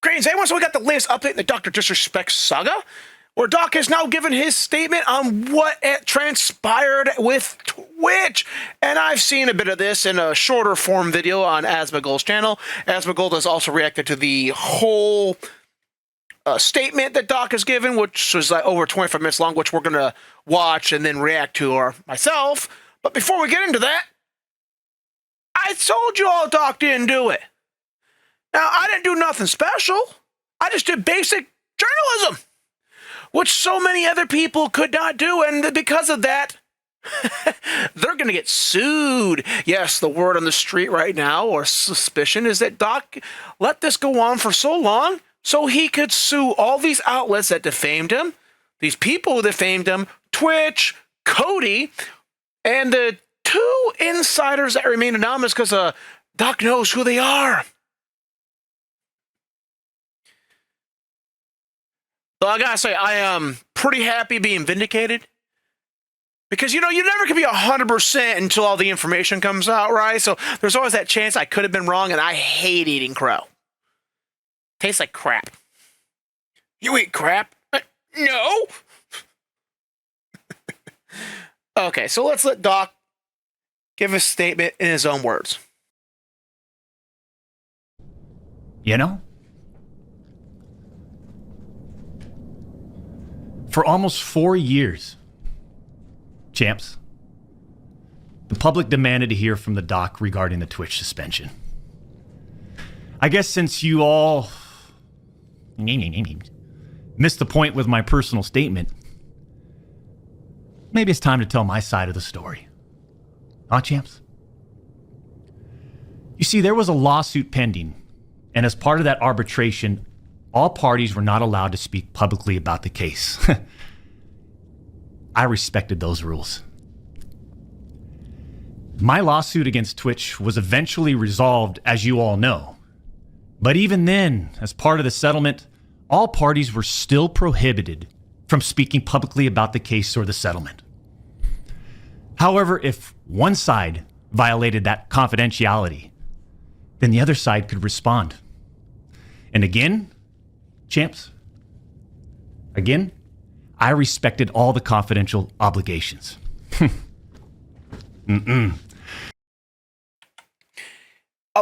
Greetings, everyone. So we got the latest update in the Dr. Disrespect saga, where Doc has now given his statement on what transpired with Twitch. And I've seen a bit of this in a shorter form video on Asmongold's channel. Asmongold has also reacted to the whole statement that Doc has given, which was like over 25 minutes long, which we're going to watch and then react to myself. But before we get into that, I told you all Doc didn't do it. Now, I didn't do nothing special. I just did basic journalism, which so many other people could not do. And because of that, they're going to get sued. Yes, the word on the street right now, or suspicion, is that Doc let this go on for so long so he could sue all these outlets that defamed him, these people who defamed him, Twitch, Cody, and the two insiders that remain anonymous because Doc knows who they are. So I gotta say, I am pretty happy being vindicated. Because, you know, you never can be 100% until all the information comes out, right? So there's always that chance I could have been wrong, and I hate eating crow. Tastes like crap. You eat crap? No! Okay, so let's let Doc give a statement in his own words. You know? For almost 4 years, champs, the public demanded to hear from the Doc regarding the Twitch suspension. I guess since you all missed the point with my personal statement, maybe it's time to tell my side of the story. Huh, champs? You see, there was a lawsuit pending, and as part of that arbitration, all parties were not allowed to speak publicly about the case. I respected those rules. My lawsuit against Twitch was eventually resolved, as you all know. But even then, as part of the settlement, all parties were still prohibited from speaking publicly about the case or the settlement. However, if one side violated that confidentiality, then the other side could respond. And again, champs, again, I respected all the confidential obligations. A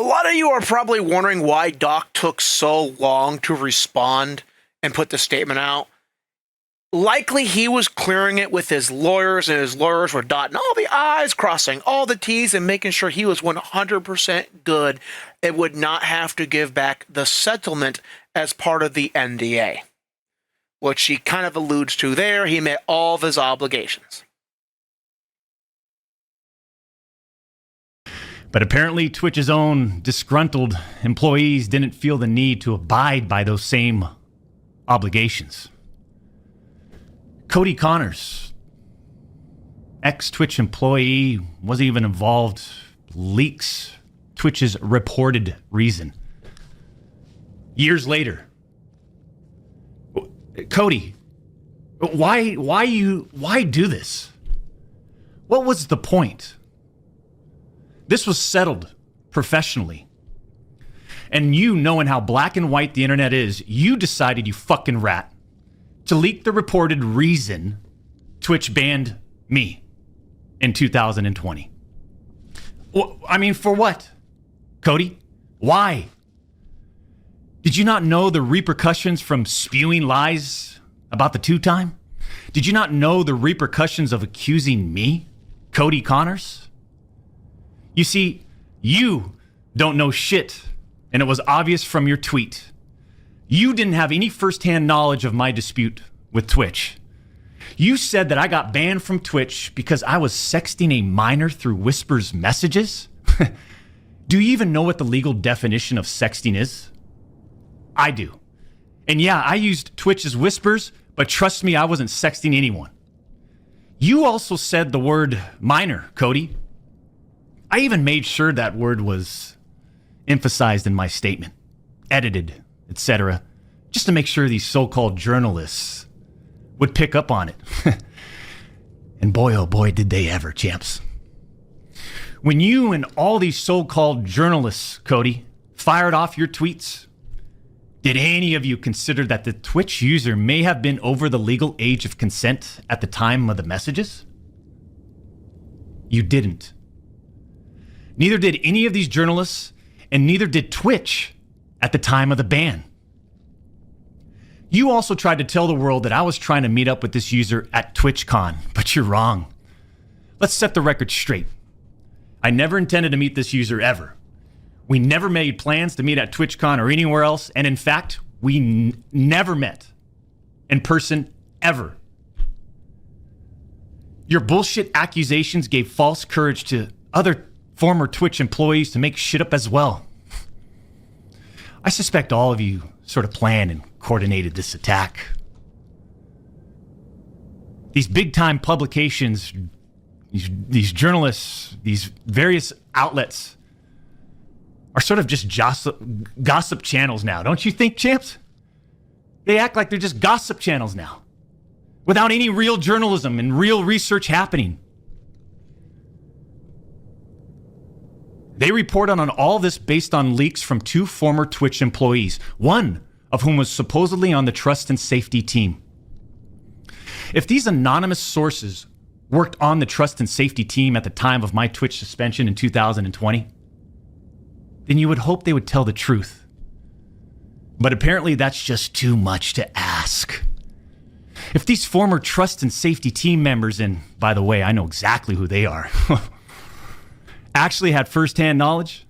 lot of you are probably wondering why Doc took so long to respond and put the statement out. Likely he was clearing it with his lawyers, and his lawyers were dotting all the I's, crossing all the T's, and making sure he was 100% good and would not have to give back the settlement as part of the NDA, which he kind of alludes to there. He met all of his obligations. But apparently Twitch's own disgruntled employees didn't feel the need to abide by those same obligations. Cody Connors, ex-Twitch employee, wasn't even involved, leaks Twitch's reported reason. Years later, Cody, why do this? What was the point? This was settled professionally. And you, knowing how black and white the internet is, you decided, you fucking rat, to leak the reported reason Twitch banned me in 2020. I mean, for what? Cody, why? Did you not know the repercussions from spewing lies about the two-time? Did you not know the repercussions of accusing me, Cody Connors? You see, you don't know shit, and it was obvious from your tweet. You didn't have any firsthand knowledge of my dispute with Twitch. You said that I got banned from Twitch because I was sexting a minor through Whisper's messages? Do you even know what the legal definition of sexting is? I do. And yeah, I used Twitch's Whispers, but trust me, I wasn't sexting anyone. You also said the word minor, Cody. I even made sure that word was emphasized in my statement, edited, etc., just to make sure these so-called journalists would pick up on it. And boy, oh boy, did they ever, champs. When you and all these so-called journalists, Cody, fired off your tweets, Did any of you consider that the Twitch user may have been over the legal age of consent at the time of the messages? You didn't. Neither did any of these journalists, and neither did Twitch at the time of the ban. You also tried to tell the world that I was trying to meet up with this user at TwitchCon, but you're wrong. Let's set the record straight. I never intended to meet this user ever. We never made plans to meet at TwitchCon or anywhere else, and in fact, we never met in person ever. Your bullshit accusations gave false courage to other former Twitch employees to make shit up as well. I suspect all of you sort of planned and coordinated this attack. These big-time publications, these journalists, these various outlets are sort of just gossip channels now, don't you think, champs? They act like they're just gossip channels now, without any real journalism and real research happening. They report on all this based on leaks from 2 former Twitch employees, one of whom was supposedly on the trust and safety team. If these anonymous sources worked on the trust and safety team at the time of my Twitch suspension in 2020, then you would hope they would tell the truth. But apparently that's just too much to ask. If these former trust and safety team members, and by the way, I know exactly who they are, actually had firsthand knowledge,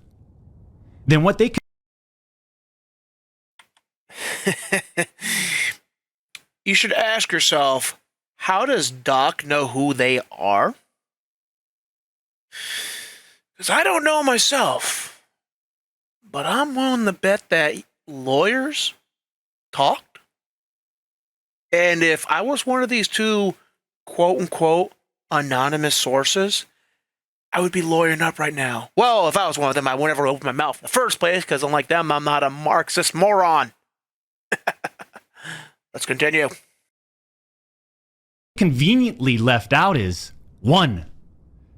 then what they could... You should ask yourself, how does Doc know who they are? Because I don't know myself, but I'm willing to bet that lawyers talked. And if I was one of these 2 quote-unquote anonymous sources, I would be lawyering up right now. Well, if I was one of them, I would never open my mouth in the first place, because unlike them, I'm not a Marxist moron. Let's continue. Conveniently left out is 1.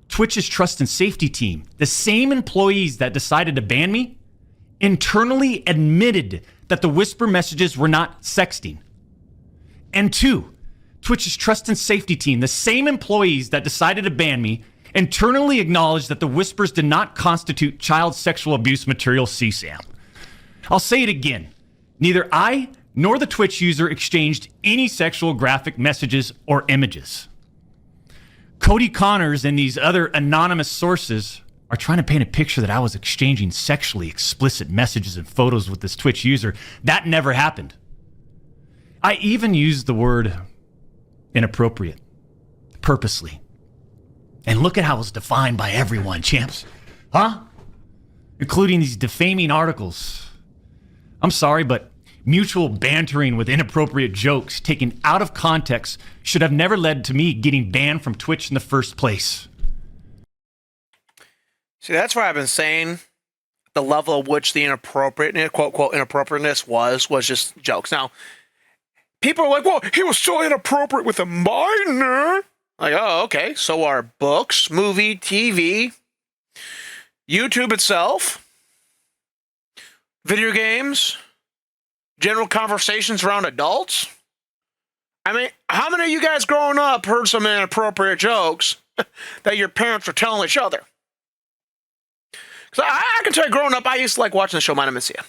Twitch's trust and safety team, the same employees that decided to ban me, internally admitted that the whisper messages were not sexting. And 2, Twitch's trust and safety team, the same employees that decided to ban me, internally acknowledged that the whispers did not constitute child sexual abuse material CSAM. I'll say it again. Neither I nor the Twitch user exchanged any sexual graphic messages or images. Cody Connors and these other anonymous sources are trying to paint a picture that I was exchanging sexually explicit messages and photos with this Twitch user. That never happened. I even used the word inappropriate, purposely. And look at how it was defined by everyone, champs. Huh? Including these defaming articles. I'm sorry, but mutual bantering with inappropriate jokes taken out of context should have never led to me getting banned from Twitch in the first place. See, that's why I've been saying the level at which the inappropriate, quote, inappropriateness was just jokes. Now, people are like, well, he was so inappropriate with a minor. Like, oh, okay. So are books, movie, TV, YouTube itself, video games, general conversations around adults. I mean, how many of you guys growing up heard some inappropriate jokes that your parents were telling each other? Because I can tell you, growing up, I used to like watching the show Mind Amicia.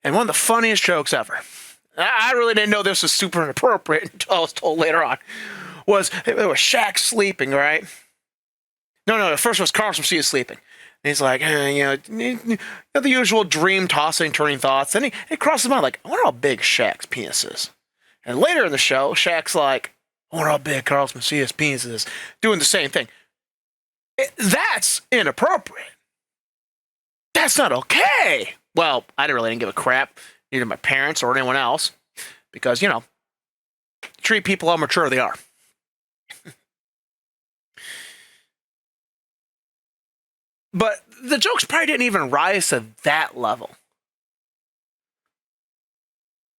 And one of the funniest jokes ever, I really didn't know this was super inappropriate until I was told later on, was it was Shaq sleeping, right? No, first it was Carlos Mencia sleeping. And he's like, the usual dream tossing, turning thoughts. Then it crosses his mind, like, I wonder how big Shaq's penis is. And later in the show, Shaq's like, I wonder how big Carlos Mencia's penis is. Doing the same thing. That's inappropriate. That's not okay. Well, I really didn't give a crap, neither my parents or anyone else, because, treat people how mature they are. But the jokes probably didn't even rise to that level.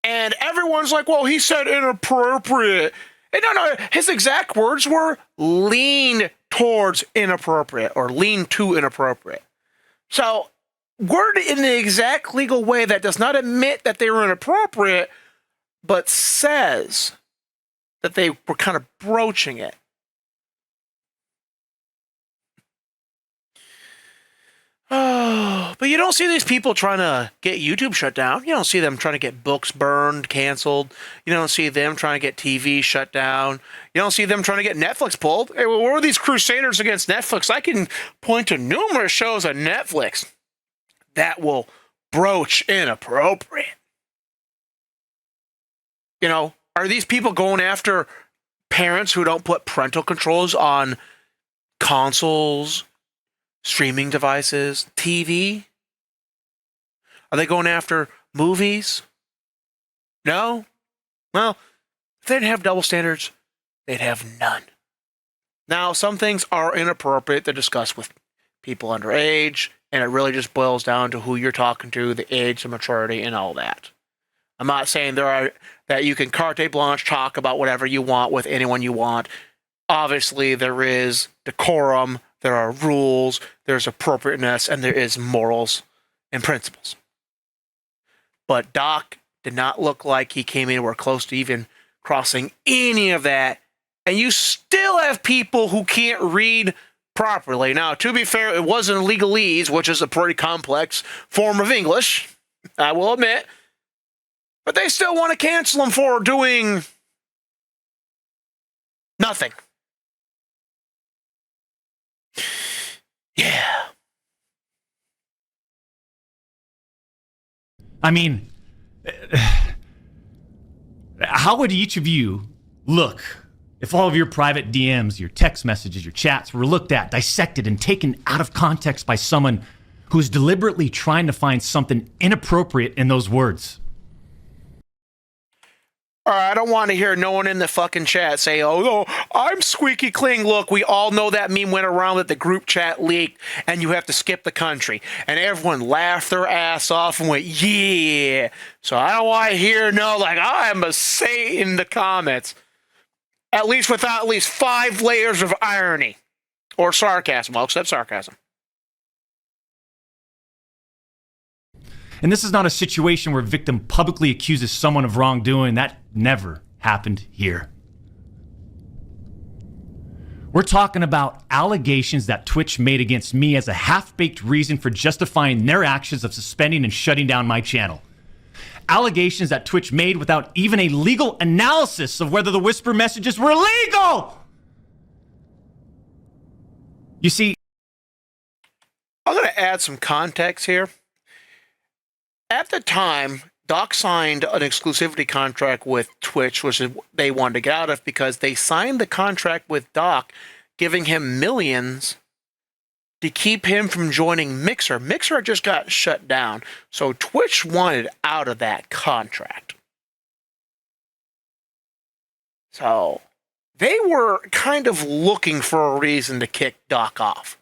And everyone's like, well, he said inappropriate. And no, his exact words were lean towards inappropriate or lean to inappropriate. So worded in the exact legal way that does not admit that they were inappropriate, but says that they were kind of broaching it. Oh, but you don't see these people trying to get YouTube shut down. You don't see them trying to get books burned, canceled. You don't see them trying to get TV shut down. You don't see them trying to get Netflix pulled. Hey, well, what are these crusaders against Netflix? I can point to numerous shows on Netflix that will broach inappropriate. You know, are these people going after parents who don't put parental controls on consoles, streaming devices, TV? Are they going after movies? No? Well, if they didn't have double standards, they'd have none. Now, some things are inappropriate to discuss with people underage, and it really just boils down to who you're talking to, the age, the maturity, and all that. I'm not saying that you can carte blanche talk about whatever you want with anyone you want. Obviously, there is decorum, there are rules, there's appropriateness, and there is morals and principles. But Doc did not look like he came anywhere close to even crossing any of that. And you still have people who can't read properly. Now, to be fair, it wasn't legalese, which is a pretty complex form of English, I will admit. But they still want to cancel him for doing nothing. Yeah. I mean, how would each of you look if all of your private DMs, your text messages, your chats were looked at, dissected, and taken out of context by someone who's deliberately trying to find something inappropriate in those words? All right, I don't want to hear no one in the fucking chat say, oh, no, I'm squeaky clean. Look, we all know that meme went around that the group chat leaked and you have to skip the country. And everyone laughed their ass off and went, yeah. So I don't want to hear no, like, I'm a say in the comments. At least without at least 5 layers of irony or sarcasm. Well, except sarcasm. And this is not a situation where a victim publicly accuses someone of wrongdoing. That never happened here. We're talking about allegations that Twitch made against me as a half-baked reason for justifying their actions of suspending and shutting down my channel. Allegations that Twitch made without even a legal analysis of whether the whisper messages were legal. You see, I'm going to add some context here. At the time, Doc signed an exclusivity contract with Twitch, which they wanted to get out of because they signed the contract with Doc, giving him millions to keep him from joining Mixer. Mixer just got shut down, so Twitch wanted out of that contract. So they were kind of looking for a reason to kick Doc off.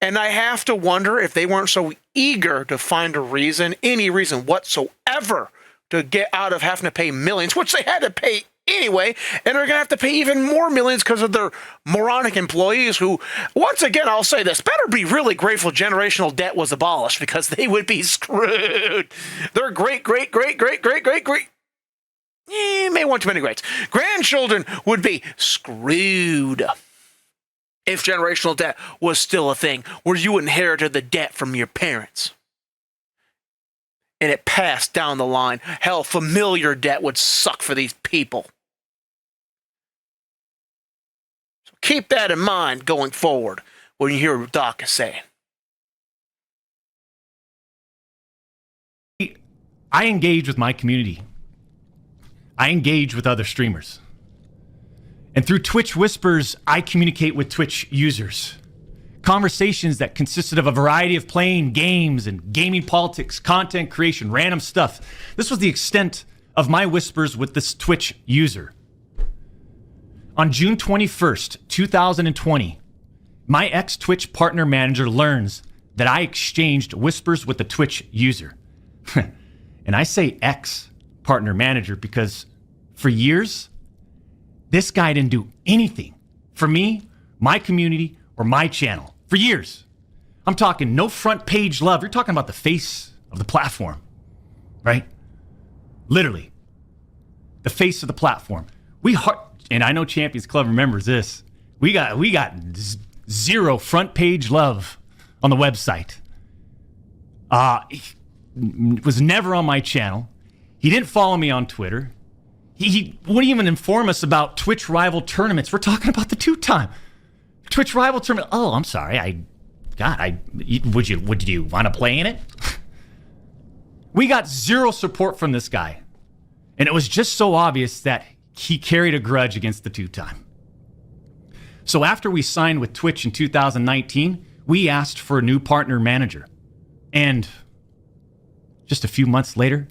And I have to wonder if they weren't so eager to find a reason, any reason whatsoever, to get out of having to pay millions, which they had to pay anyway, and they're going to have to pay even more millions because of their moronic employees who, once again, I'll say this, better be really grateful generational debt was abolished because they would be screwed. Their great, may want too many greats. Grandchildren would be screwed if generational debt was still a thing, where you inherited the debt from your parents. And it passed down the line. Hell, familiar debt would suck for these people. So keep that in mind going forward when you hear what Doc is saying. I engage with my community. I engage with other streamers. And through Twitch Whispers, I communicate with Twitch users. Conversations that consisted of a variety of playing games and gaming politics, content creation, random stuff. This was the extent of my whispers with this Twitch user. On June 21st, 2020, my ex-Twitch partner manager learns that I exchanged whispers with the Twitch user. And I say ex-partner manager because for years, this guy didn't do anything for me, my community, or my channel. For years. I'm talking no front page love. You're talking about the face of the platform, right? Literally, the face of the platform. And I know Champions Club remembers this. We got zero front page love on the website. Was never on my channel. He didn't follow me on Twitter. He wouldn't even inform us about Twitch rival tournaments. We're talking about the two-time Twitch rival tournament. Oh, I'm sorry. Would you want to play in it? We got zero support from this guy. And it was just so obvious that he carried a grudge against the two-time. So after we signed with Twitch in 2019, we asked for a new partner manager. And just a few months later,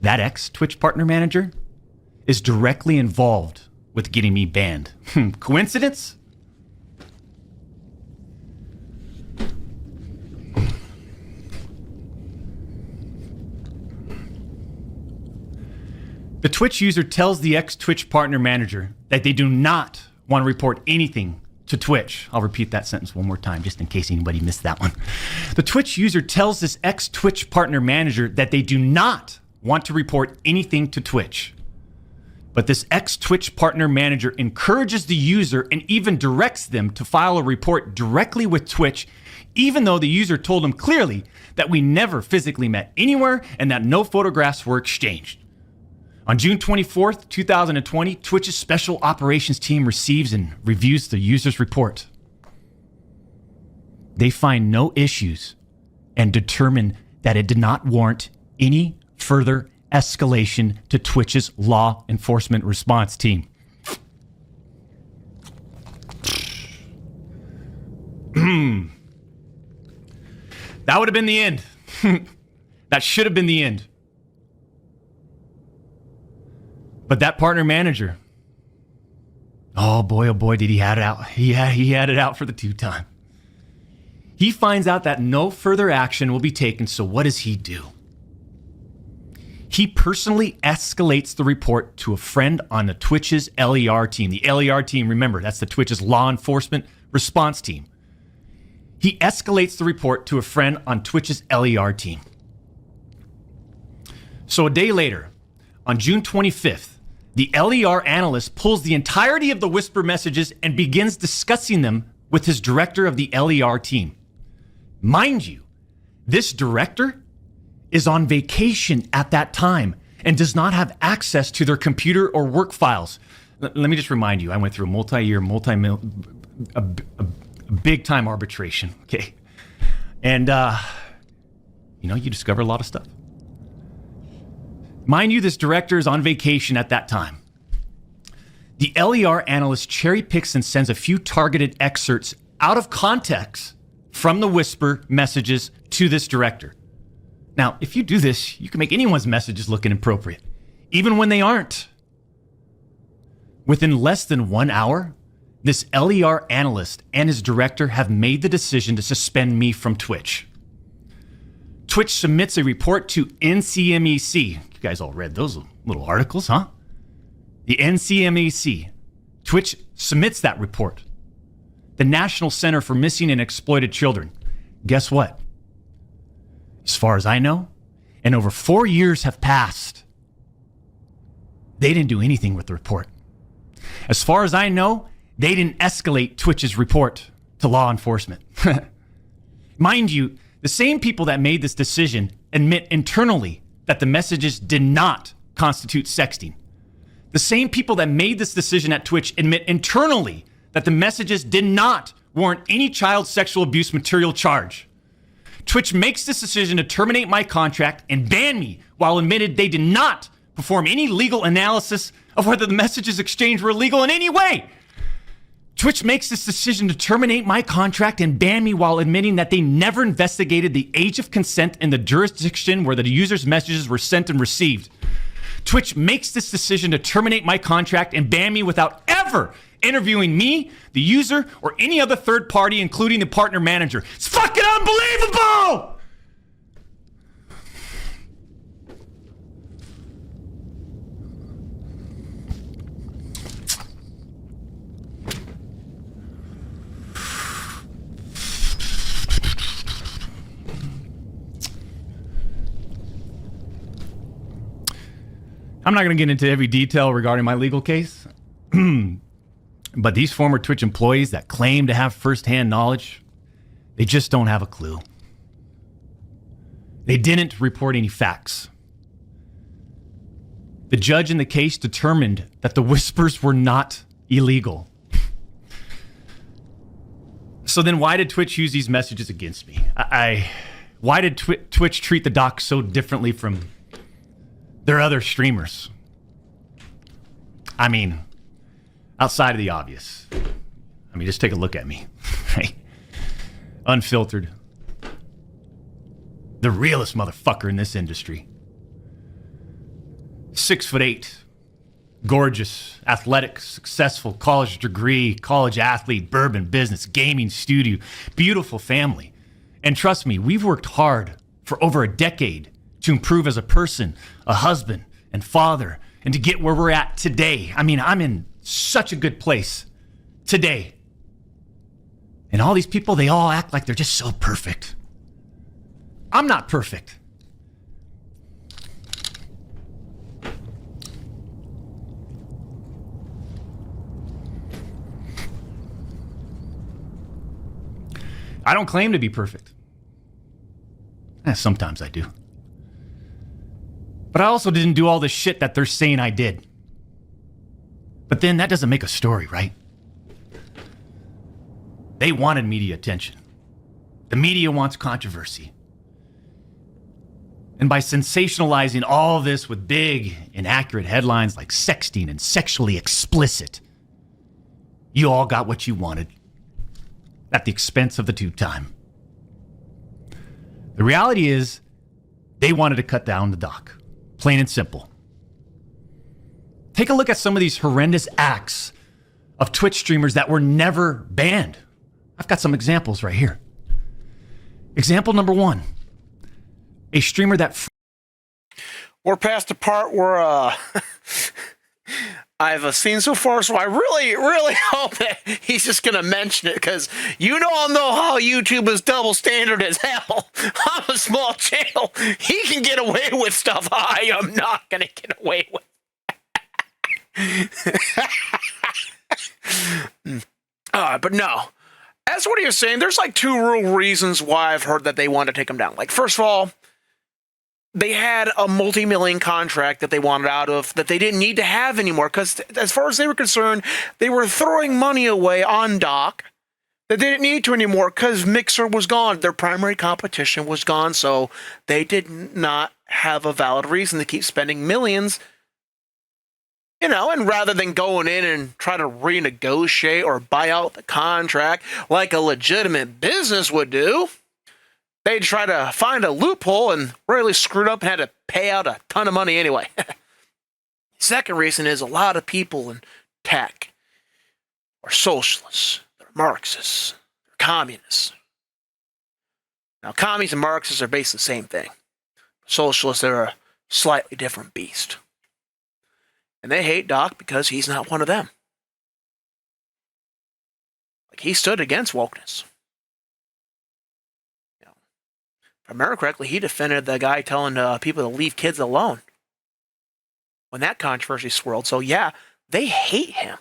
that ex-Twitch partner manager is directly involved with getting me banned. Coincidence? The Twitch user tells the ex-Twitch partner manager that they do not want to report anything to Twitch. I'll repeat that sentence one more time just in case anybody missed that one. The Twitch user tells this ex-Twitch partner manager that they do not want to report anything to Twitch. But this ex-Twitch partner manager encourages the user and even directs them to file a report directly with Twitch, even though the user told him clearly that we never physically met anywhere and that no photographs were exchanged. On June 24th, 2020, Twitch's special operations team receives and reviews the user's report. They find no issues and determine that it did not warrant any further escalation to Twitch's law enforcement response team. That would have been the end. That should have been the end. But that partner manager, oh boy, did he had it out. He had it out for the two-time. He finds out that no further action will be taken, so what does he do? He personally escalates the report to a friend on the Twitch's LER team. The LER team, remember, that's the Twitch's law enforcement response team. He escalates the report to a friend on Twitch's LER team. So a day later, on June 25th, the LER analyst pulls the entirety of the Whisper messages and begins discussing them with his director of the LER team. Mind you, this director is on vacation at that time and does not have access to their computer or work files. Let me just remind you, I went through a multi-year, a big-time arbitration, okay? And, you discover a lot of stuff. Mind you, this director is on vacation at that time. The LER analyst cherry picks and sends a few targeted excerpts out of context from the Whisper messages to this director. Now, if you do this, you can make anyone's messages look inappropriate, even when they aren't. Within less than 1 hour, this LER analyst and his director have made the decision to suspend me from Twitch. Twitch submits a report to NCMEC. You guys all read those little articles, huh? The NCMEC. Twitch submits that report. The National Center for Missing and Exploited Children. Guess what? As far as I know, and over 4 years have passed, they didn't do anything with the report. As far as I know, they didn't escalate Twitch's report to law enforcement. Mind you, the same people that made this decision admit internally that the messages did not constitute sexting. The same people that made this decision at Twitch admit internally that the messages did not warrant any child sexual abuse material charge. Twitch makes this decision to terminate my contract and ban me while admitted they did not perform any legal analysis of whether the messages exchanged were illegal in any way. Twitch makes this decision to terminate my contract and ban me while admitting that they never investigated the age of consent in the jurisdiction where the user's messages were sent and received. Twitch makes this decision to terminate my contract and ban me without ever interviewing me, the user, or any other third party, including the partner manager. It's fucking unbelievable! I'm not going to get into every detail regarding my legal case, but these former Twitch employees that claim to have firsthand knowledge, they just don't have a clue. They didn't report any facts. The judge in the case determined that the whispers were not illegal. So then why did Twitch use these messages against me? Why did Twitch treat the doc so differently from their other streamers? I mean, outside of the obvious. I mean, just take a look at me. Right? Unfiltered. The realest motherfucker in this industry. 6'8", gorgeous, athletic, successful, college degree, college athlete, bourbon business, gaming studio, beautiful family. And trust me, we've worked hard for over a decade to improve as a person, a husband and father, and to get where we're at today. I mean, I'm in such a good place today. And all these people, they all act like they're just so perfect. I'm not perfect. I don't claim to be perfect. Sometimes I do. But I also didn't do all this shit that they're saying I did. But then that doesn't make a story, right? They wanted media attention. The media wants controversy. And by sensationalizing all this with big, inaccurate headlines like sexting and sexually explicit, you all got what you wanted at the expense of the tube time. The reality is, they wanted to cut down the doc. Plain and simple. Take a look at some of these horrendous acts of Twitch streamers that were never banned. I've got some examples right here. Example number 1. A streamer that... We're past the part where I've seen so far, so I really hope that he's just going to mention it, because you all know how YouTube is double standard as hell. I'm a small channel. He can get away with stuff I am not going to get away with. But no. As what he was saying, there's like 2 real reasons why I've heard that they want to take him down. Like, first of all, they had a multi-million contract that they wanted out of that they didn't need to have anymore, because as far as they were concerned, they were throwing money away on Doc that they didn't need to anymore because Mixer was gone. Their primary competition was gone, so they did not have a valid reason to keep spending millions. You know, and rather than going in and try to renegotiate or buy out the contract like a legitimate business would do, they'd try to find a loophole and really screwed up and had to pay out a ton of money anyway. Second reason is a lot of people in tech are socialists, they're Marxists, they're communists. Now, commies and Marxists are basically the same thing. Socialists are a slightly different beast. And they hate Doc because he's not one of them. Like, he stood against wokeness. You know, if I remember correctly, he defended the guy telling people to leave kids alone when that controversy swirled. So yeah, they hate him.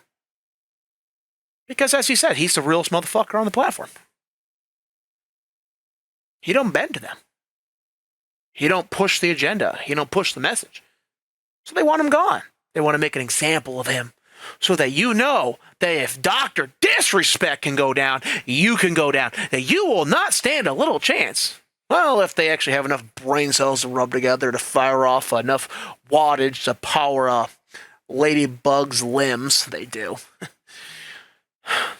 Because as he said, he's the realest motherfucker on the platform. He don't bend to them. He don't push the agenda. He don't push the message. So they want him gone. They want to make an example of him so that you know that if Dr. Disrespect can go down, you can go down. That you will not stand a little chance. Well, if they actually have enough brain cells to rub together to fire off enough wattage to power Ladybug's limbs, they do.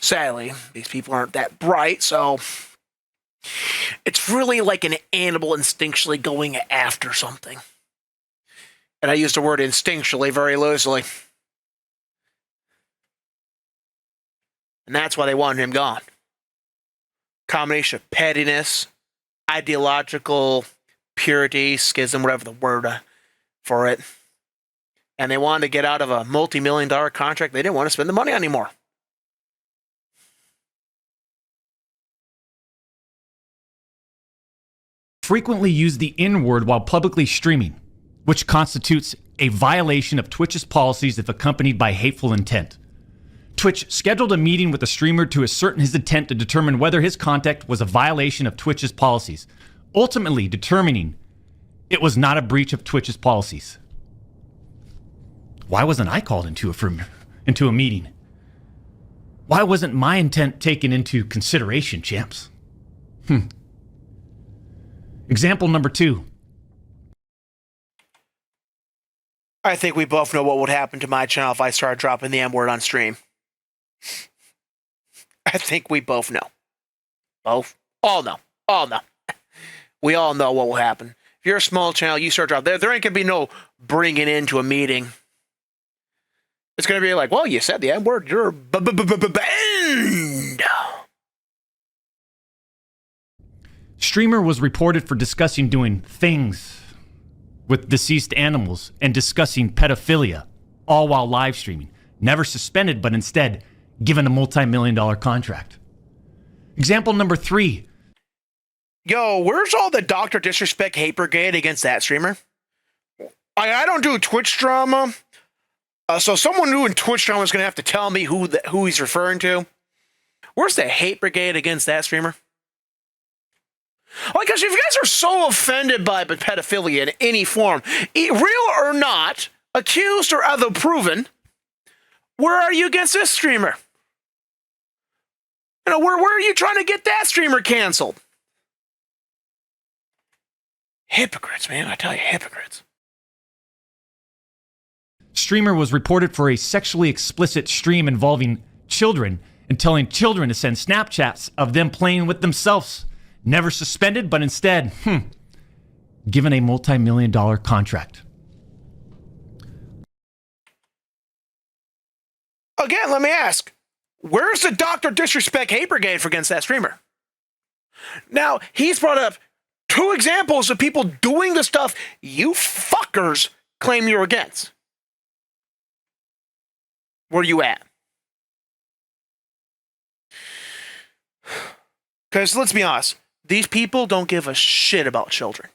Sadly, these people aren't that bright, so it's really like an animal instinctually going after something. And I use the word instinctually very loosely. And that's why they wanted him gone. Combination of pettiness, ideological purity, schism, whatever the word for it. And they wanted to get out of a multi-million-dollar contract they didn't want to spend the money on anymore. Frequently use the N-word while publicly streaming, which constitutes a violation of Twitch's policies if accompanied by hateful intent. Twitch scheduled a meeting with the streamer to ascertain his intent to determine whether his contact was a violation of Twitch's policies, ultimately determining it was not a breach of Twitch's policies. Why wasn't I called into a meeting? Why wasn't my intent taken into consideration, champs? Example number 2. I think we both know what would happen to my channel if I started dropping the M word on stream. I think we both know. Both? All know. All know. We all know what will happen. If you're a small channel, you start dropping. There ain't going to be no bringing into a meeting. It's going to be like, well, you said the M word. You're banned. Streamer was reported for discussing doing things with deceased animals and discussing pedophilia, all while live streaming. Never suspended, but instead given a multi-million-dollar contract. Example number 3. Yo, where's all the Dr. Disrespect hate brigade against that streamer? I don't do Twitch drama, so someone doing Twitch drama is going to have to tell me who he's referring to. Where's the hate brigade against that streamer? Like, because if you guys are so offended by pedophilia in any form, real or not, accused or other proven, where are you against this streamer? You know, where are you trying to get that streamer canceled? Hypocrites, man. I tell you, hypocrites. Streamer was reported for a sexually explicit stream involving children and telling children to send Snapchats of them playing with themselves. Never suspended, but instead, given a multi-million-dollar contract. Again, let me ask, where's the Dr. Disrespect hate brigade for against that streamer? Now, he's brought up 2 examples of people doing the stuff you fuckers claim you're against. Where are you at? Because let's be honest, these people don't give a shit about children.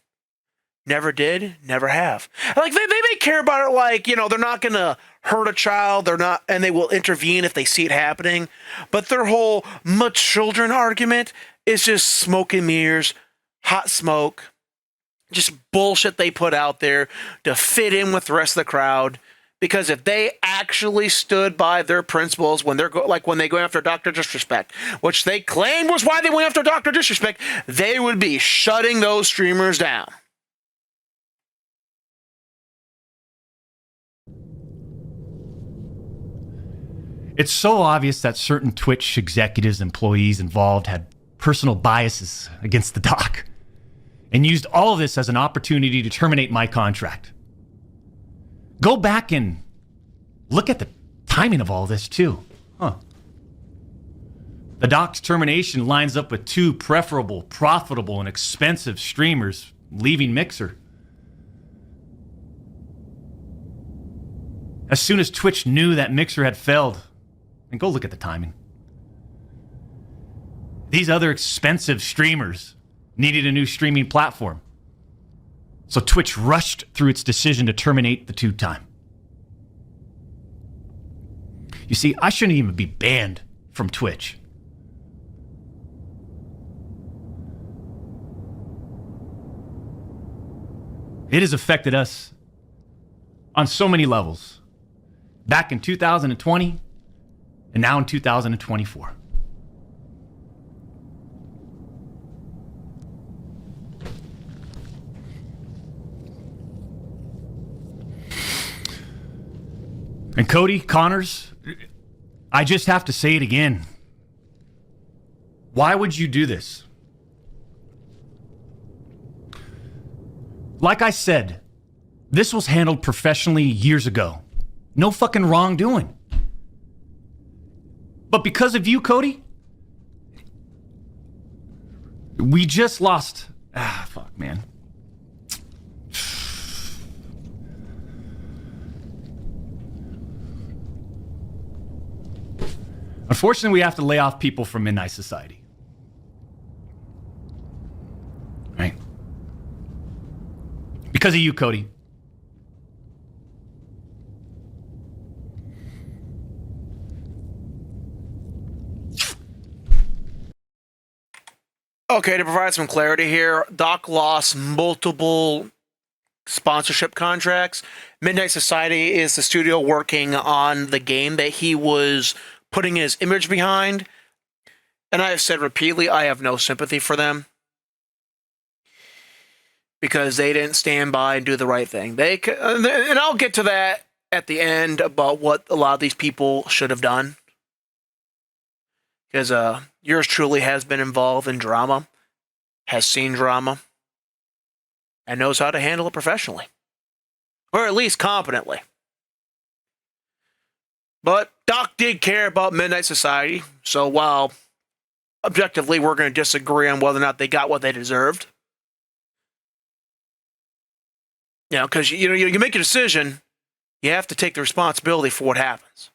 Never did, never have. Like, they may care about it, like, you know, they're not going to hurt a child, they're not, and they will intervene if they see it happening. But their whole "my children" argument is just smoke and mirrors, hot smoke, just bullshit they put out there to fit in with the rest of the crowd. Because if they actually stood by their principles when when they go after Dr. Disrespect, which they claimed was why they went after Dr. Disrespect, they would be shutting those streamers down. It's so obvious that certain Twitch executives, employees involved had personal biases against the doc and used all of this as an opportunity to terminate my contract. Go back and look at the timing of all this, too. The doc's termination lines up with 2 preferable, profitable, and expensive streamers leaving Mixer. As soon as Twitch knew that Mixer had failed, and go look at the timing. These other expensive streamers needed a new streaming platform. So Twitch rushed through its decision to terminate the 2-time. You see, I shouldn't even be banned from Twitch. It has affected us on so many levels. Back in 2020 and now in 2024. And Cody, Connors, I just have to say it again. Why would you do this? Like I said, this was handled professionally years ago. No fucking wrongdoing. But because of you, Cody, we just lost. Fuck, man. Unfortunately, we have to lay off people from Midnight Society. Right? Because of you, Cody. Okay, to provide some clarity here, Doc lost multiple sponsorship contracts. Midnight Society is the studio working on the game that he was putting his image behind. And I have said repeatedly, I have no sympathy for them because they didn't stand by and do the right thing. And I'll get to that at the end about what a lot of these people should have done. Because yours truly has been involved in drama, has seen drama, and knows how to handle it professionally. Or at least competently. But Doc did care about Midnight Society, so while objectively we're going to disagree on whether or not they got what they deserved. You know, because you make a decision, you have to take the responsibility for what happens.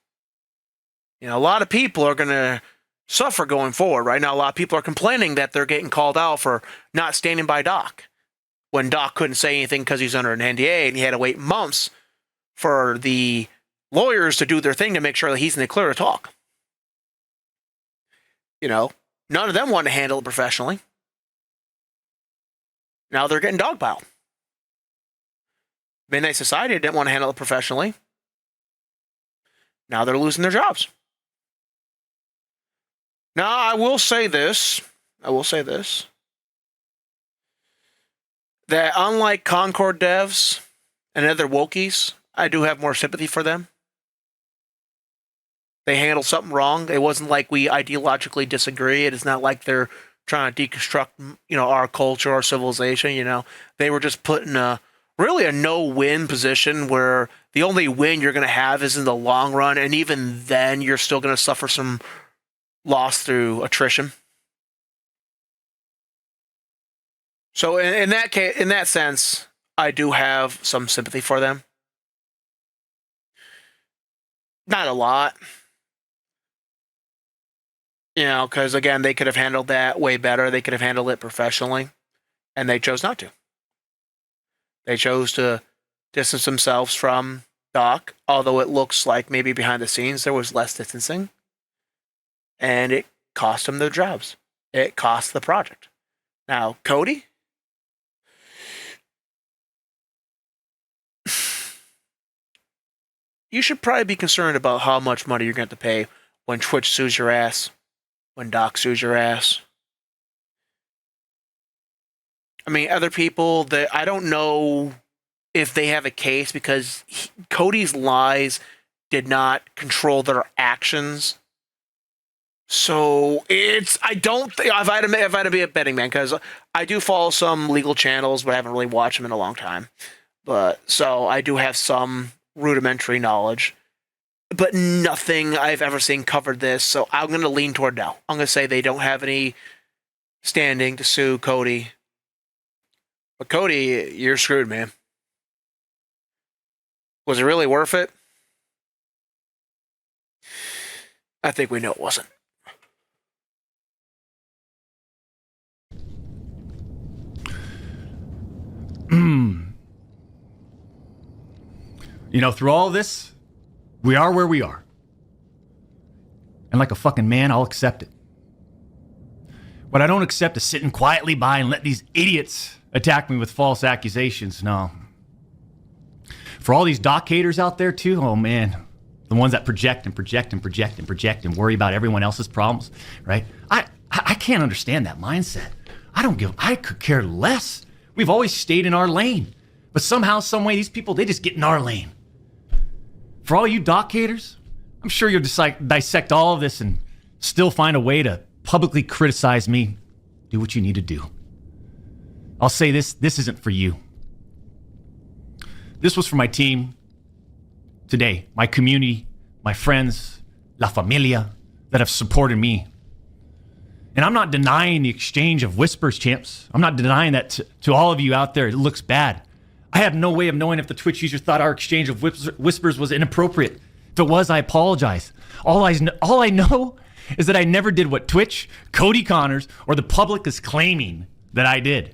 You know, a lot of people are going to suffer going forward. Right now, a lot of people are complaining that they're getting called out for not standing by Doc when Doc couldn't say anything because he's under an NDA and he had to wait months for the lawyers to do their thing to make sure that he's in the clear to talk. You know, none of them want to handle it professionally. Now they're getting dogpiled. Midnight Society didn't want to handle it professionally. Now they're losing their jobs. Now, I will say this, that unlike Concord devs and other wokies, I do have more sympathy for them. They handled something wrong. It wasn't like we ideologically disagree. It is not like they're trying to deconstruct, our culture or civilization, They were just put in a no-win position where the only win you're going to have is in the long run, and even then you're still going to suffer some loss through attrition. So in that case, in that sense, I do have some sympathy for them. Not a lot. Because again, they could have handled that way better. They could have handled it professionally, and they chose not to. They chose to distance themselves from Doc, although it looks like maybe behind the scenes there was less distancing. And it cost them their jobs. It cost the project. Now, Cody? You should probably be concerned about how much money you're going to have to pay when Twitch sues your ass, when Doc sues your ass. I mean, other people that I don't know if they have a case because Cody's lies did not control their actions. So I don't think if I had to be a betting man, because I do follow some legal channels, but I haven't really watched them in a long time. But so I do have some rudimentary knowledge, but nothing I've ever seen covered this. So I'm going to lean toward no. I'm going to say they don't have any standing to sue Cody. But Cody, you're screwed, man. Was it really worth it? I think we know it wasn't. Through all this, we are where we are. And like a fucking man, I'll accept it. What I don't accept is sitting quietly by and let these idiots attack me with false accusations. No. For all these Doc haters out there too, oh man, the ones that project and worry about everyone else's problems, right? I can't understand that mindset. I could care less. We've always stayed in our lane. But somehow, some way, these people, they just get in our lane. For all you Doc haters, I'm sure you'll dissect all of this and still find a way to publicly criticize me. Do what you need to do. I'll say this isn't for you. This was for my team today, my community, my friends, la familia that have supported me. And I'm not denying the exchange of whispers, champs. I'm not denying that to all of you out there. It looks bad. I have no way of knowing if the Twitch user thought our exchange of whispers was inappropriate. If it was, I apologize. All I know is that I never did what Twitch, Cody Connors, or the public is claiming that I did.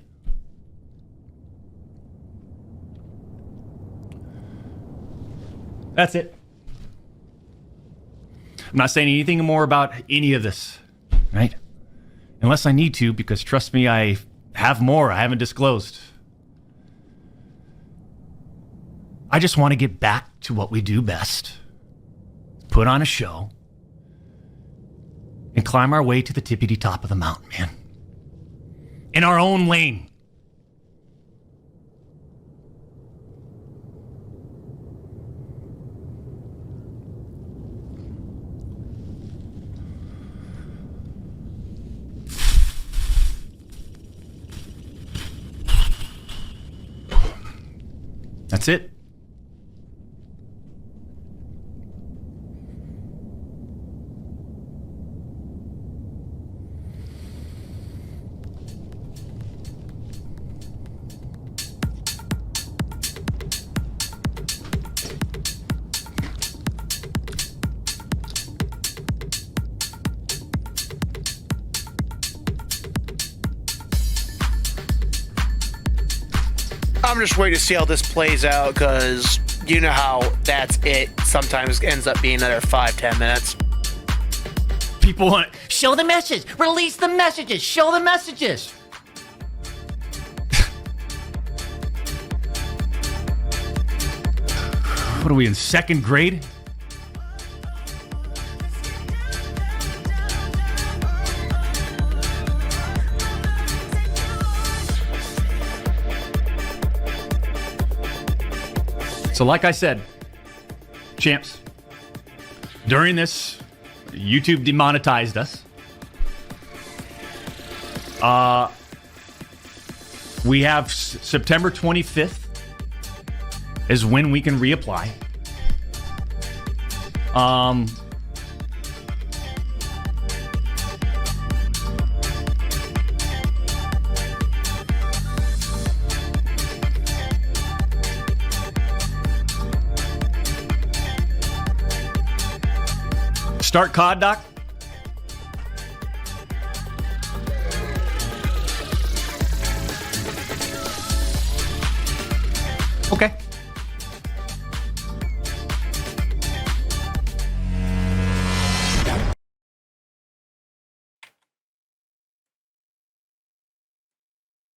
That's it. I'm not saying anything more about any of this, right? Unless I need to, because trust me, I have more I haven't disclosed. I just want to get back to what we do best. Put on a show and climb our way to the tippity top of the mountain, man. In our own lane. That's it. I'm just waiting to see how this plays out, because you know how that's it. Sometimes ends up being another 5-10 minutes. People want show the message, release the messages, show the messages. What are we in second grade? So like I said, champs, during this, YouTube demonetized us. We have September 25th is when we can reapply. Start COD, Doc? Okay.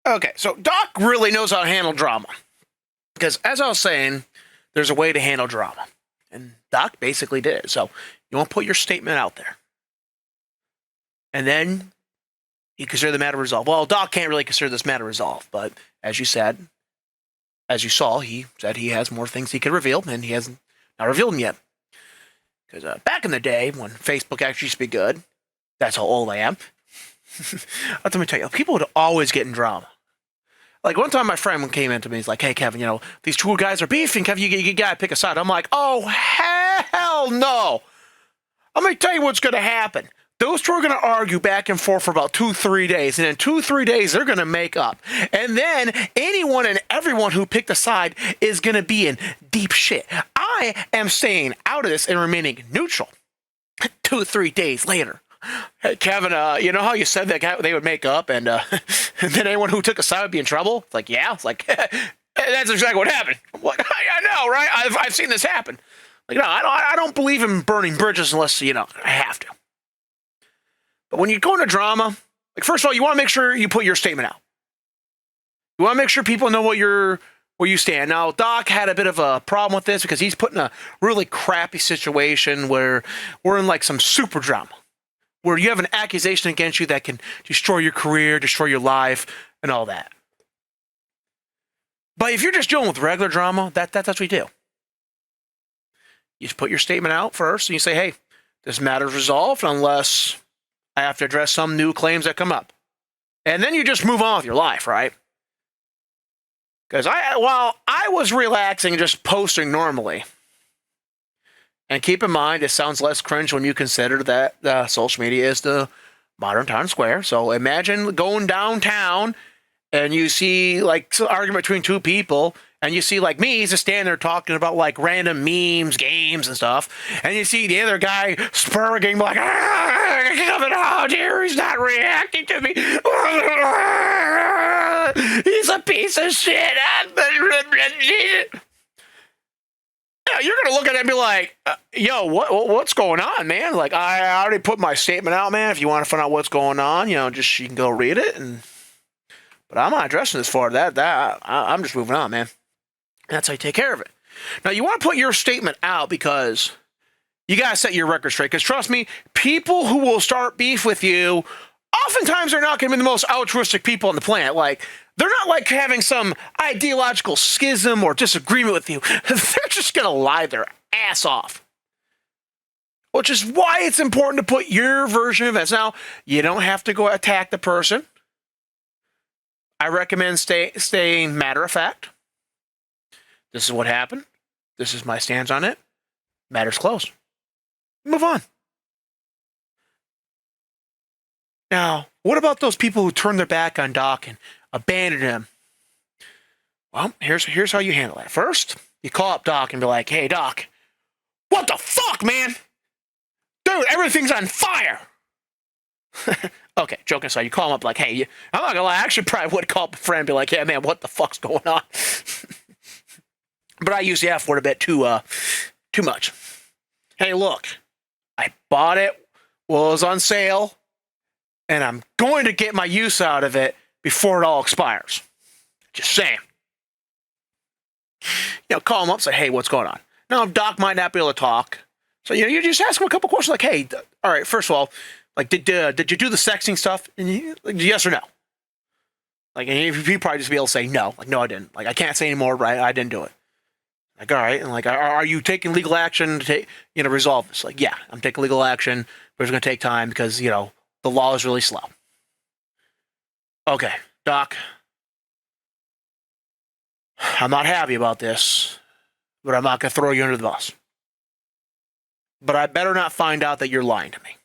Okay, so Doc really knows how to handle drama. Because as I was saying, there's a way to handle drama. And Doc basically did it. So you want to put your statement out there. And then you consider the matter resolved. Well, Doc can't really consider this matter resolved. But as you said, as you saw, he said he has more things he could reveal. And he hasn't not revealed them yet. Because back in the day, when Facebook actually used to be good, that's how old I am. Let me tell you, people would always get in drama. Like one time my friend came into me, he's like, hey, Kevin, you know, these two guys are beefing. Kevin, you got to pick a side. I'm like, oh, hell no. I'm going to tell you what's going to happen. Those two are going to argue back and forth for about 2-3 days. And in 2-3 days, they're going to make up. And then anyone and everyone who picked a side is going to be in deep shit. I am staying out of this and remaining neutral. 2-3 days later. Hey, Kevin, you know how you said that they would make up and then anyone who took a side would be in trouble? It's like, yeah. It's like, that's exactly what happened. I'm like, I know, right? I've seen this happen. Like, no, I don't believe in burning bridges unless, you know, I have to. But when you go into drama, like, first of all, you want to make sure you put your statement out. You want to make sure people know where you stand. Now, Doc had a bit of a problem with this because he's put in a really crappy situation where we're in like some super drama, where you have an accusation against you that can destroy your career, destroy your life, and all that. But if you're just dealing with regular drama, that's what you do. You just put your statement out first, and you say, hey, this matter's resolved unless I have to address some new claims that come up. And then you just move on with your life, right? Because while I was relaxing, just posting normally, and keep in mind, it sounds less cringe when you consider that social media is the modern town square. So imagine going downtown and you see like an argument between two people, and you see like me just standing there talking about like random memes, games, and stuff, and you see the other guy spurging like, coming out here, he's not reacting to me. He's a piece of shit. Yeah, you're gonna look at it and be like, "Yo, what's going on, man?" Like, I already put my statement out, man. If you want to find out what's going on, just you can go read it. But I'm not addressing this for that. I'm just moving on, man. That's how you take care of it. Now, you want to put your statement out because you gotta set your record straight. Because trust me, people who will start beef with you, oftentimes they're not gonna be the most altruistic people on the planet. Like, they're not like having some ideological schism or disagreement with you. They're just going to lie their ass off. Which is why it's important to put your version of events. Now, you don't have to go attack the person. I recommend staying matter of fact. This is what happened. This is my stance on it. Matter's closed. Move on. Now, what about those people who turn their back on Doc and abandon him? Well, here's how you handle that. First, you call up Doc and be like, "Hey, Doc, what the fuck, man? Dude, everything's on fire." Okay, joking aside, you call him up like, "Hey, I'm not gonna lie, I actually probably would call up a friend and be like, "Hey, man, what the fuck's going on?" But I use the F word a bit too much. "Hey, look, I bought it while it was on sale, and I'm going to get my use out of it before it all expires. Just saying." Call him up and say, "Hey, what's going on?" Now, Doc might not be able to talk. So, you just ask him a couple questions like, "Hey, all right, first of all, like, did you do the sexting stuff? And like, yes or no?" Like, and he'd probably just be able to say no. Like, "No, I didn't. Like, I can't say anymore, right? I didn't do it." Like, "All right." And like, "Are you taking legal action to resolve this?" Like, "Yeah, I'm taking legal action, but it's going to take time because, the law is really slow." "Okay, Doc, I'm not happy about this, but I'm not going to throw you under the bus. But I better not find out that you're lying to me.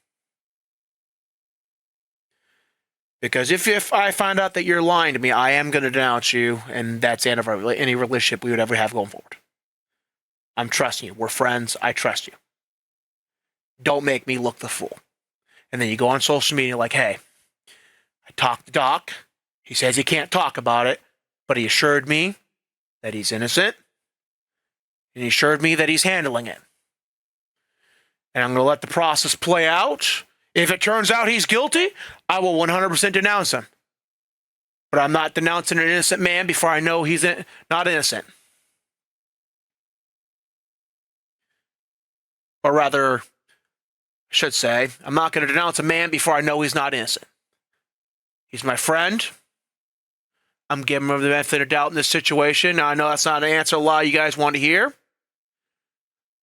Because if I find out that you're lying to me, I am going to denounce you, and that's the end of any relationship we would ever have going forward. I'm trusting you. We're friends. I trust you. Don't make me look the fool." And then you go on social media like, "Hey, I talked to Doc. He says he can't talk about it, but he assured me that he's innocent, and he assured me that he's handling it. And I'm going to let the process play out. If it turns out he's guilty, I will 100% denounce him. But I'm not denouncing an innocent man before I know he's not innocent." Or rather, I should say, I'm not going to denounce a man before I know he's not innocent. He's my friend. I'm giving him the benefit of doubt in this situation. Now, I know that's not an answer a lot of you guys want to hear.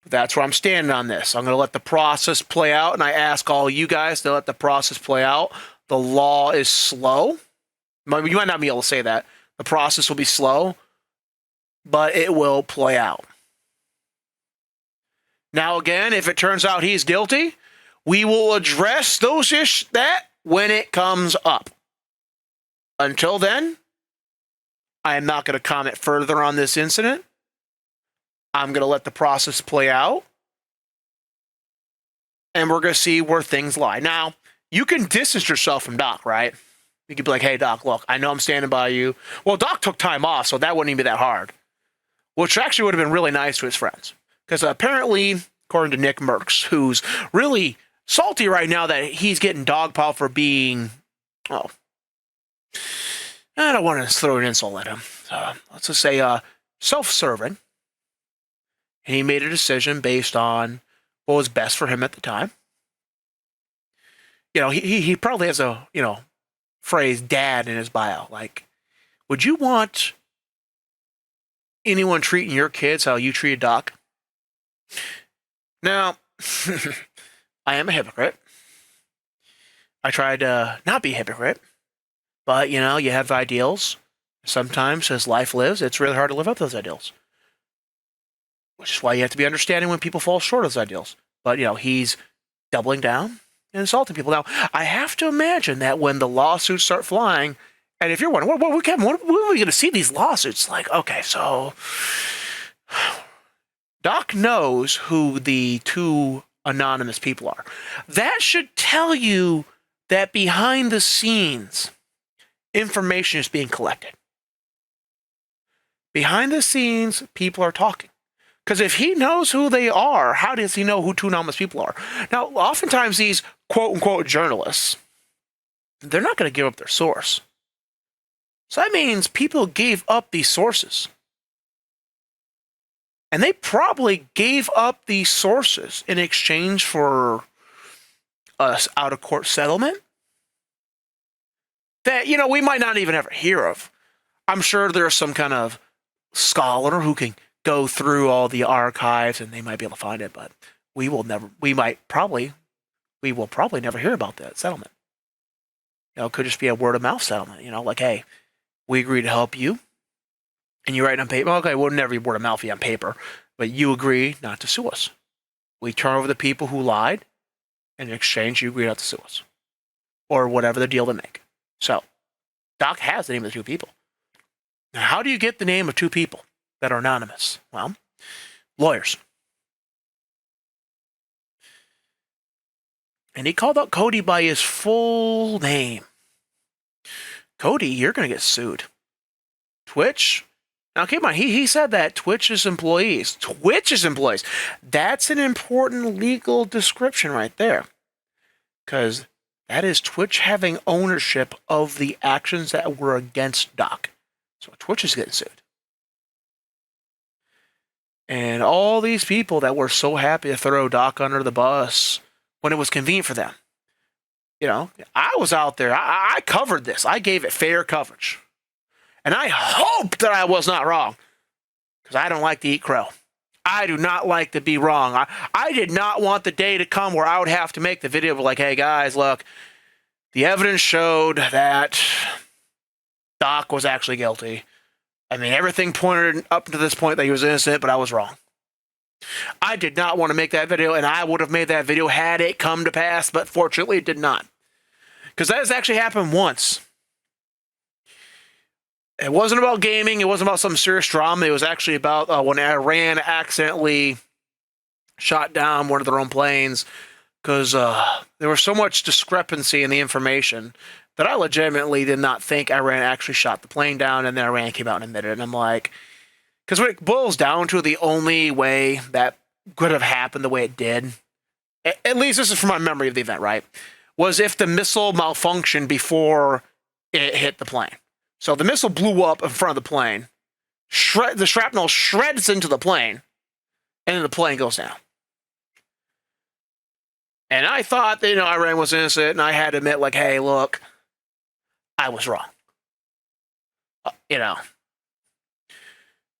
But that's where I'm standing on this. I'm going to let the process play out, and I ask all you guys to let the process play out. The law is slow. You might not be able to say that. The process will be slow, but it will play out. Now, again, if it turns out he's guilty, we will address those issues when it comes up. Until then, I am not going to comment further on this incident. I'm going to let the process play out, and we're going to see where things lie. Now, you can distance yourself from Doc, right? You could be like, "Hey, Doc, look, I know I'm standing by you." Well, Doc took time off, so that wouldn't even be that hard, which actually would have been really nice to his friends. Because apparently, according to Nick Merckx, who's really salty right now that he's getting dogpiled for being, I don't want to throw an insult at him. Let's just say self-serving. And he made a decision based on what was best for him at the time. He probably has a, phrase "dad" in his bio. Like, would you want anyone treating your kids how you treated Doc? Now, I am a hypocrite. I try to not be a hypocrite. But, you have ideals. Sometimes as life lives, it's really hard to live up to those ideals. Which is why you have to be understanding when people fall short of those ideals. But, he's doubling down and insulting people. Now, I have to imagine that when the lawsuits start flying, and if you're wondering, when are we going to see these lawsuits? Like, okay, so Doc knows who the two anonymous people are. That should tell you that behind the scenes, information is being collected. Behind the scenes, people are talking. Because if he knows who they are, how does he know who two anonymous people are? Now, oftentimes these quote-unquote journalists, they're not going to give up their source. So that means people gave up these sources. And they probably gave up these sources in exchange for an out-of-court settlement that, we might not even ever hear of. I'm sure there's some kind of scholar who can go through all the archives and they might be able to find it, but we will probably never hear about that settlement. It could just be a word of mouth settlement, like, hey, we agree to help you. And you write on paper, okay, we'll never be word of mouth on paper, but you agree not to sue us. We turn over the people who lied, and in exchange, you agree not to sue us. Or whatever the deal they make. So, Doc has the name of the two people. Now, how do you get the name of two people that are anonymous? Well, lawyers. And he called out Cody by his full name. Cody, you're going to get sued. Twitch. Now, keep in mind, he said that Twitch's employees. Twitch's employees. That's an important legal description right there. Because that is Twitch having ownership of the actions that were against Doc. So Twitch is getting sued. And all these people that were so happy to throw Doc under the bus when it was convenient for them. I was out there. I covered this. I gave it fair coverage. And I hope that I was not wrong. Because I don't like to eat crow. I do not like to be wrong. I did not want the day to come where I would have to make the video like, hey guys, look, the evidence showed that Doc was actually guilty. I mean, everything pointed up to this point that he was innocent, but I was wrong. I did not want to make that video, and I would have made that video had it come to pass, but fortunately it did not. Because that has actually happened once. It wasn't about gaming. It wasn't about some serious drama. It was actually about when Iran accidentally shot down one of their own planes because there was so much discrepancy in the information that I legitimately did not think Iran actually shot the plane down, and then Iran came out and admitted it. And I'm like, because when it boils down to the only way that could have happened the way it did, at least this is from my memory of the event, right, was if the missile malfunctioned before it hit the plane. So the missile blew up in front of the plane, the shrapnel shreds into the plane, and then the plane goes down. And I thought that, Iran was innocent, and I had to admit, like, hey, look, I was wrong. And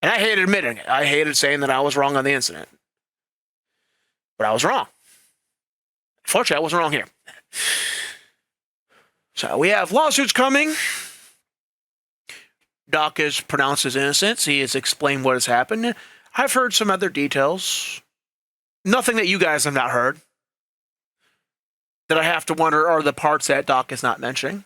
I hated admitting it. I hated saying that I was wrong on the incident. But I was wrong. Fortunately, I wasn't wrong here. So we have lawsuits coming. Doc has pronounced his innocence. He has explained what has happened. I've heard some other details. Nothing that you guys have not heard. That I have to wonder are the parts that Doc is not mentioning.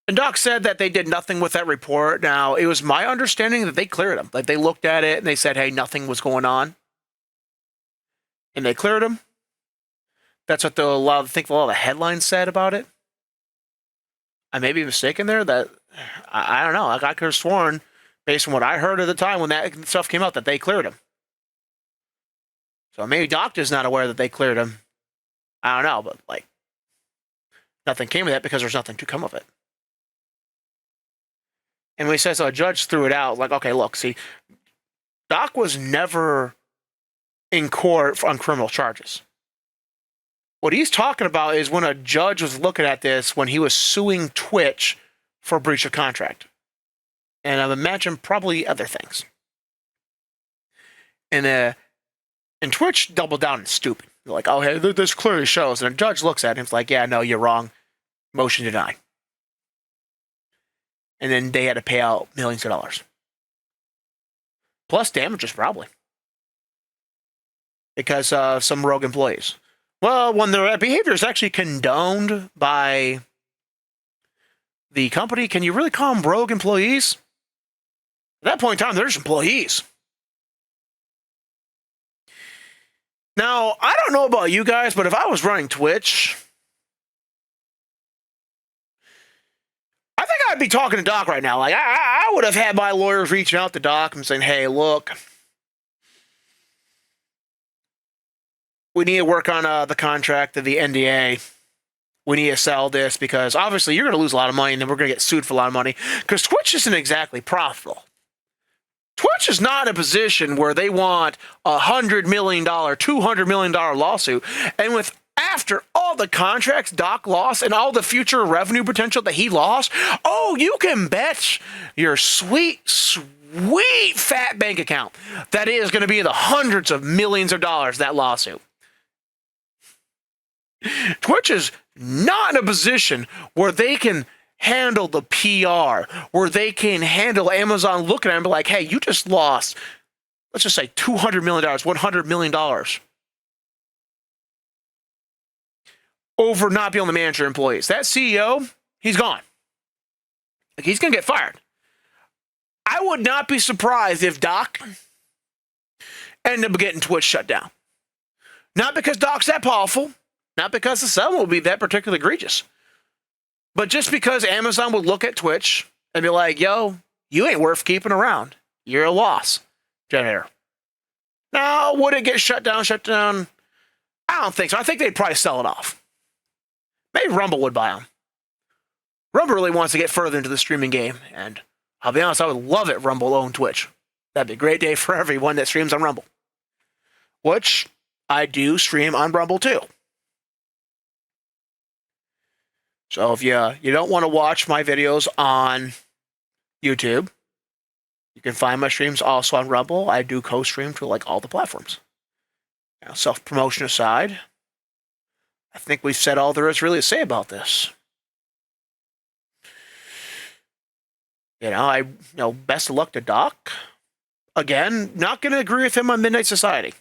And Doc said that they did nothing with that report. Now, it was my understanding that they cleared him. Like, they looked at it and they said, hey, nothing was going on. And they cleared him. That's what a lot of the headlines said about it. I may be mistaken there. That I don't know. I could have sworn, based on what I heard at the time when that stuff came out, that they cleared him. So maybe Doc is not aware that they cleared him. I don't know, but nothing came of that because there's nothing to come of it. And when he says a judge threw it out, okay, look, see, Doc was never in court on criminal charges. What he's talking about is when a judge was looking at this when he was suing Twitch for breach of contract. And I imagine probably other things. And Twitch doubled down and stupid. They're like, oh, hey, this clearly shows. And a judge looks at him, it's like, yeah, no, you're wrong. Motion denied. And then they had to pay out millions of dollars. Plus damages, probably. Because of some rogue employees. Well, when their behavior is actually condoned by the company, can you really call them rogue employees? At that point in time, they're just employees. Now, I don't know about you guys, but if I was running Twitch, I think I'd be talking to Doc right now. Like, I would have had my lawyers reaching out to Doc and saying, hey, look, we need to work on the contract of the NDA. We need to sell this because obviously you're going to lose a lot of money and then we're going to get sued for a lot of money because Twitch isn't exactly profitable. Twitch is not in a position where they want $100 million, $200 million lawsuit. And with after all the contracts Doc lost and all the future revenue potential that he lost, oh, you can bet your sweet, sweet fat bank account that is going to be in the hundreds of millions of dollars, that lawsuit. Twitch is not in a position where they can handle the PR, where they can handle Amazon looking at them and be like, hey, you just lost, let's just say $200 million, $100 million over not being able to manage your employees. That CEO, he's gone. Like, he's going to get fired. I would not be surprised if Doc ended up getting Twitch shut down. Not because Doc's that powerful, not because the settlement would be that particularly egregious, but just because Amazon would look at Twitch and be like, yo, you ain't worth keeping around. You're a loss generator. Now, would it get shut down? I don't think so. I think they'd probably sell it off. Maybe Rumble would buy them. Rumble really wants to get further into the streaming game, and I'll be honest, I would love it Rumble owned Twitch. That'd be a great day for everyone that streams on Rumble, which I do stream on Rumble too. So if you don't want to watch my videos on YouTube, you can find my streams also on Rumble. I do co-stream to like all the platforms. Now, self-promotion aside, I think we've said all there is really to say about this. Best of luck to Doc. Again, not going to agree with him on Midnight Society.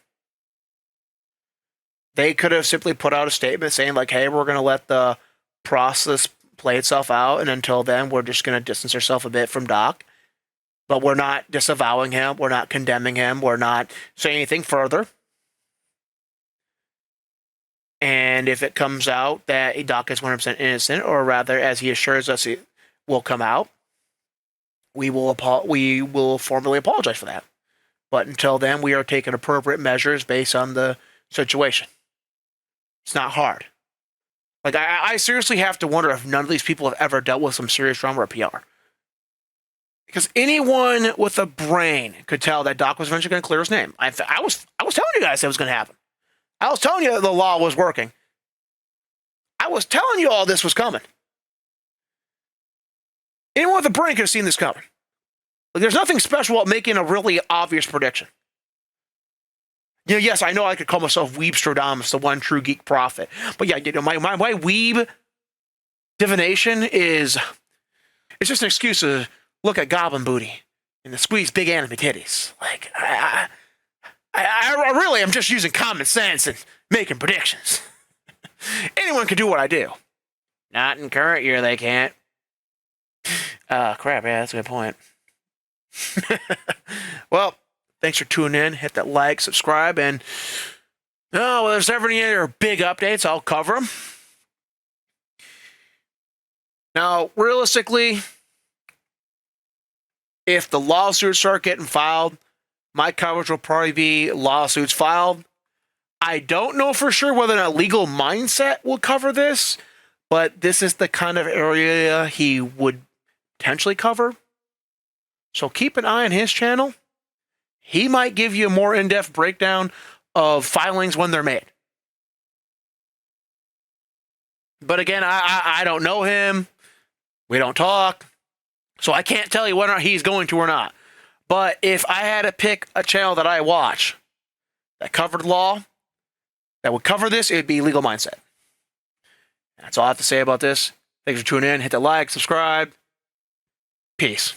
They could have simply put out a statement saying like, hey, we're going to let the process play itself out, and until then, we're just going to distance ourselves a bit from Doc. But we're not disavowing him. We're not condemning him. We're not saying anything further. And if it comes out that Doc is 100% innocent, or rather, as he assures us it will come out, we will formally apologize for that. But until then, we are taking appropriate measures based on the situation. It's not hard. Like, I seriously have to wonder if none of these people have ever dealt with some serious drama or PR. Because anyone with a brain could tell that Doc was eventually going to clear his name. I was telling you guys it was going to happen. I was telling you that the law was working. I was telling you all this was coming. Anyone with a brain could have seen this coming. Like, there's nothing special about making a really obvious prediction. Yes, I know I could call myself Weebstradamus, the one true geek prophet. But yeah, my weeb divination is, it's just an excuse to look at goblin booty and to squeeze big anime titties. Like, I really am just using common sense and making predictions. Anyone can do what I do. Not in current year, they can't. Crap, yeah, that's a good point. Well, thanks for tuning in. Hit that like, subscribe, and if there's ever any other big updates, I'll cover them. Now, realistically, if the lawsuits start getting filed, my coverage will probably be lawsuits filed. I don't know for sure whether or not Legal Mindset will cover this, but this is the kind of area he would potentially cover. So keep an eye on his channel. He might give you a more in-depth breakdown of filings when they're made. But again, I don't know him. We don't talk. So I can't tell you whether or not he's going to or not. But if I had to pick a channel that I watch that covered law, that would cover this, it would be Legal Mindset. That's all I have to say about this. Thanks for tuning in. Hit the like, subscribe. Peace.